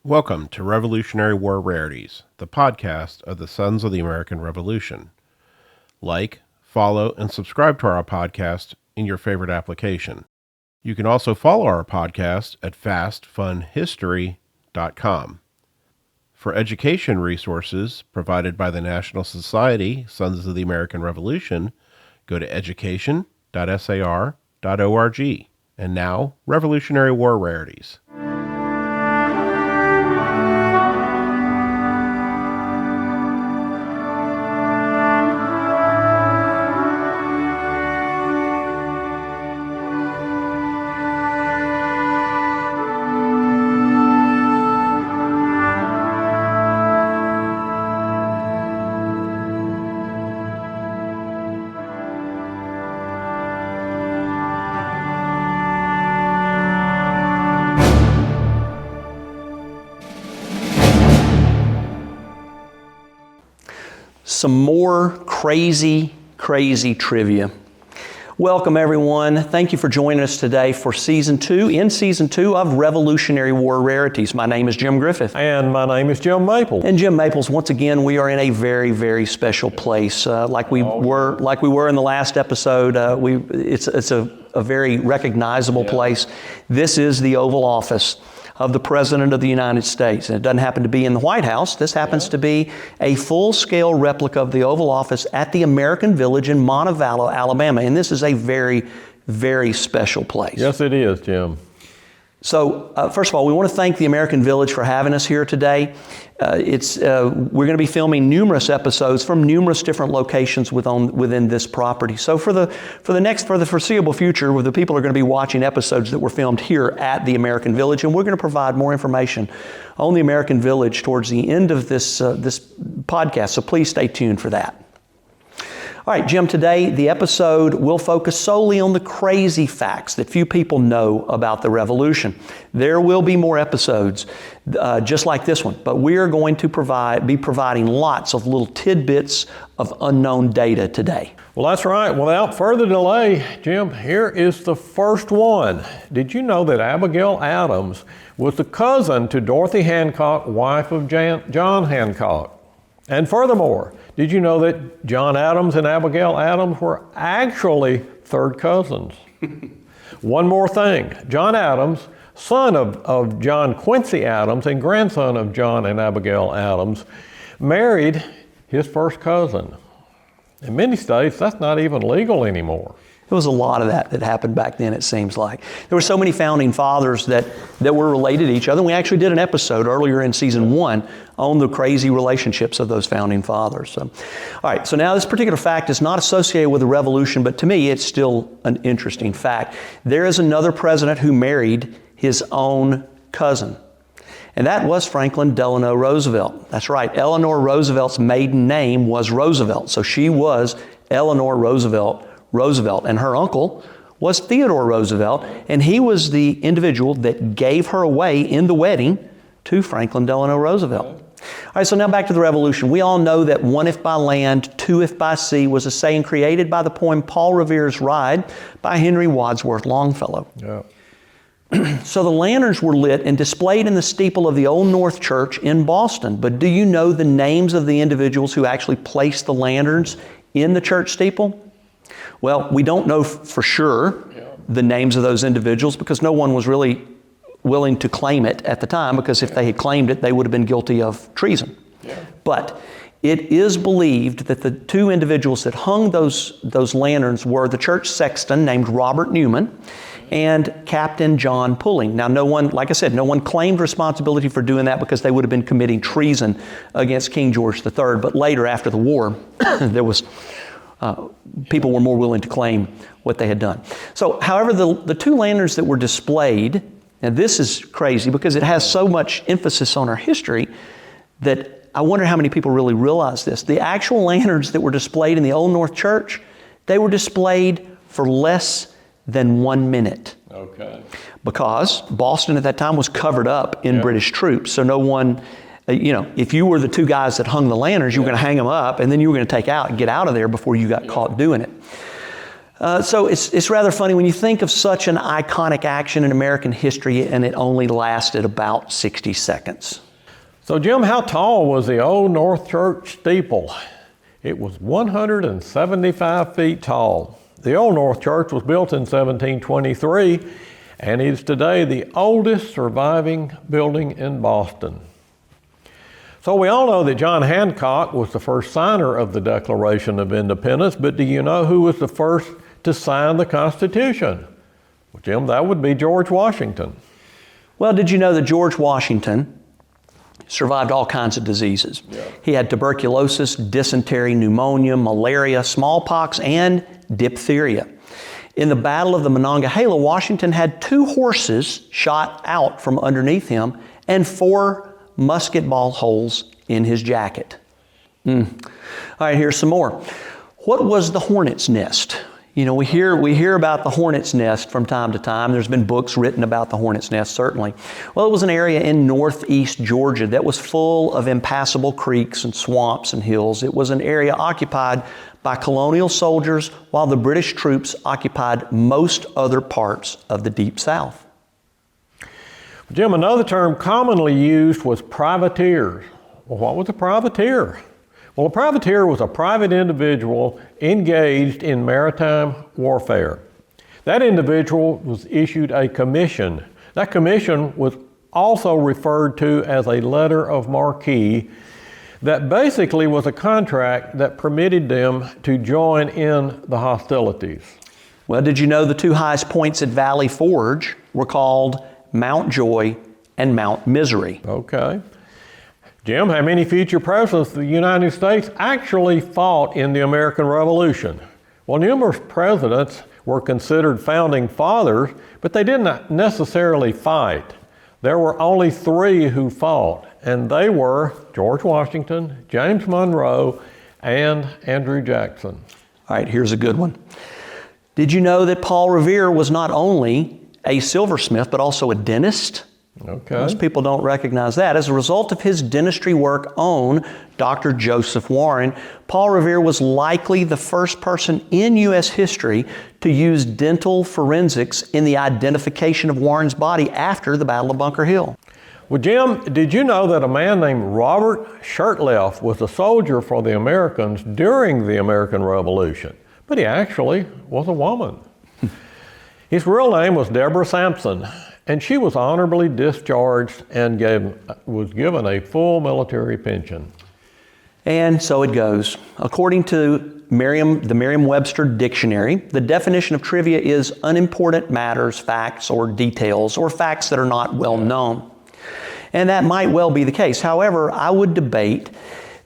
Welcome to Revolutionary War Rarities, the podcast of the Sons of the American Revolution. Like, follow, and subscribe to our podcast in your favorite application. You can also follow our podcast at fastfunhistory.com. For education resources provided by the National Society Sons of the American Revolution, go to education.sar.org. And now, Revolutionary War Rarities. Some more crazy trivia. Welcome everyone. Thank you for joining us today for Season 2 of Revolutionary War Rarities. My name is Jim Griffith. And my name is Jim Maple. And Jim Maples, once again, we are in a very special place. Like we were in the last episode. It's a very recognizable place. This is the Oval Office of the President of the United States. And it doesn't happen to be in the White House. This happens to be a full-scale replica of the Oval Office at the American Village in Montevallo, Alabama. And this is a very special place. Yes, it is, Jim. So, first of all, we want to thank the American Village for having us here today. We're going to be filming numerous episodes from numerous different locations within this property. So for the foreseeable future, the people are going to be watching episodes that were filmed here at the American Village, and we're going to provide more information on the American Village towards the end of this podcast. So please stay tuned for that. All right, Jim, today the episode will focus solely on the crazy facts that few people know about the Revolution. There will be more episodes just like this one, but we are going to be providing lots of little tidbits of unknown data today. Well, that's right. Without further delay, Jim, here is the first one. Did you know that Abigail Adams was the cousin to Dorothy Hancock, wife of John Hancock? And furthermore, did you know that John Adams and Abigail Adams were actually third cousins? One more thing. John Adams, son of John Quincy Adams and grandson of John and Abigail Adams, married his first cousin. In many states, that's not even legal anymore. There was a lot of that happened back then, it seems like. There were so many founding fathers that were related to each other. We actually did an episode earlier in Season 1 on the crazy relationships of those founding fathers. All right, so now this particular fact is not associated with the Revolution, but to me it's still an interesting fact. There is another president who married his own cousin, and that was Franklin Delano Roosevelt. That's right, Eleanor Roosevelt's maiden name was Roosevelt, so she was Eleanor Roosevelt, and her uncle was Theodore Roosevelt, and he was the individual that gave her away in the wedding to Franklin Delano Roosevelt. All right, so now back to the Revolution. We all know that one if by land, two if by sea was a saying created by the poem Paul Revere's Ride by Henry Wadsworth Longfellow. Yeah. So the lanterns were lit and displayed in the steeple of the Old North Church in Boston. But do you know the names of the individuals who actually placed the lanterns in the church steeple? Well, we don't know for sure the names of those individuals because no one was really willing to claim it at the time, because if they had claimed it, they would have been guilty of treason. Yeah. But it is believed that the two individuals that hung those lanterns were the church sexton named Robert Newman and Captain John Pulling. Now, no one claimed responsibility for doing that because they would have been committing treason against King George III. But later, after the war, people were more willing to claim what they had done. So, however, the two lanterns that were displayed, and this is crazy because it has so much emphasis on our history that I wonder how many people really realize this. The actual lanterns that were displayed in the Old North Church, they were displayed for less than 1 minute. Okay. Because Boston at that time was covered up in British troops, so no one, if you were the two guys that hung the lanterns, you were going to hang them up, and then you were going to get out of there before you got caught doing it. So it's rather funny when you think of such an iconic action in American history and it only lasted about 60 seconds. So Jim, how tall was the old North Church steeple? It was 175 feet tall. The old North Church was built in 1723 and is today the oldest surviving building in Boston. So we all know that John Hancock was the first signer of the Declaration of Independence, but do you know who was the first to sign the Constitution? Well, Jim, that would be George Washington. Well, did you know that George Washington survived all kinds of diseases? Yeah. He had tuberculosis, dysentery, pneumonia, malaria, smallpox, and diphtheria. In the Battle of the Monongahela, Washington had 2 horses shot out from underneath him and 4 musket ball holes in his jacket. All right, here's some more. What was the hornet's nest? You know, we hear about the hornet's nest from time to time. There's been books written about the hornet's nest, certainly. Well, it was an area in northeast Georgia that was full of impassable creeks and swamps and hills. It was an area occupied by colonial soldiers while the British troops occupied most other parts of the Deep South. Jim, another term commonly used was privateers. Well, what was a privateer? Well, a privateer was a private individual engaged in maritime warfare. That individual was issued a commission. That commission was also referred to as a letter of marque that basically was a contract that permitted them to join in the hostilities. Well, did you know the 2 highest points at Valley Forge were called Mount Joy and Mount Misery? Okay. Jim, how many future presidents of the United States actually fought in the American Revolution? Well, numerous presidents were considered founding fathers, but they did not necessarily fight. There were only 3 who fought, and they were George Washington, James Monroe, and Andrew Jackson. All right, here's a good one. Did you know that Paul Revere was not only a silversmith, but also a dentist? Okay. Most people don't recognize that. As a result of his dentistry work on Dr. Joseph Warren, Paul Revere was likely the first person in U.S. history to use dental forensics in the identification of Warren's body after the Battle of Bunker Hill. Well, Jim, did you know that a man named Robert Shurtleff was a soldier for the Americans during the American Revolution? But he actually was a woman. His real name was Deborah Sampson, and she was honorably discharged and was given a full military pension. And so it goes. According to the Merriam-Webster Dictionary, the definition of trivia is unimportant matters, facts, or details, or facts that are not well known. And that might well be the case. However, I would debate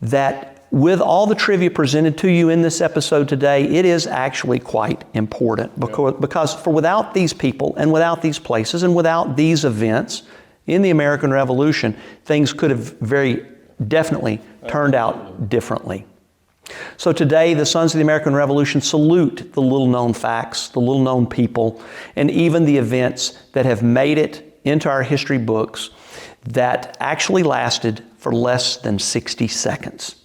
that with all the trivia presented to you in this episode today, it is actually quite important because for without these people and without these places and without these events in the American Revolution, things could have very definitely turned out differently. So today, the Sons of the American Revolution salute the little-known facts, the little-known people, and even the events that have made it into our history books that actually lasted for less than 60 seconds.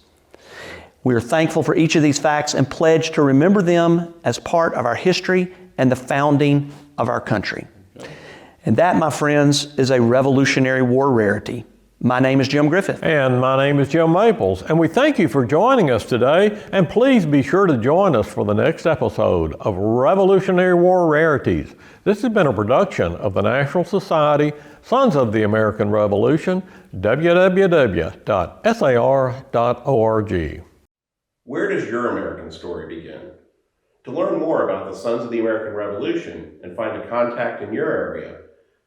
We are thankful for each of these facts and pledge to remember them as part of our history and the founding of our country. And that, my friends, is a Revolutionary War rarity. My name is Jim Griffith. And my name is Jim Maples. And we thank you for joining us today. And please be sure to join us for the next episode of Revolutionary War Rarities. This has been a production of the National Society, Sons of the American Revolution, www.sar.org. Where does your American story begin? To learn more about the Sons of the American Revolution and find a contact in your area,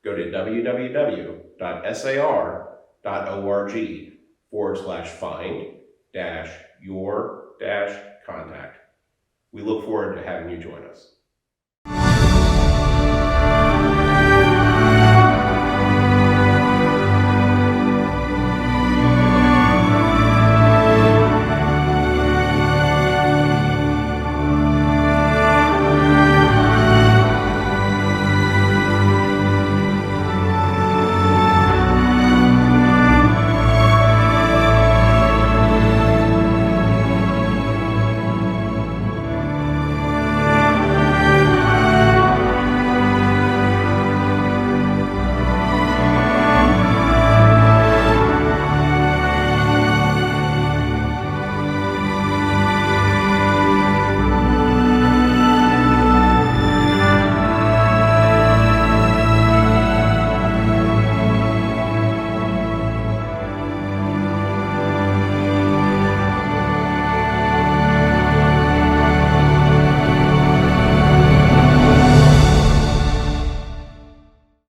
go to www.sar.org/find-your-contact. We look forward to having you join us.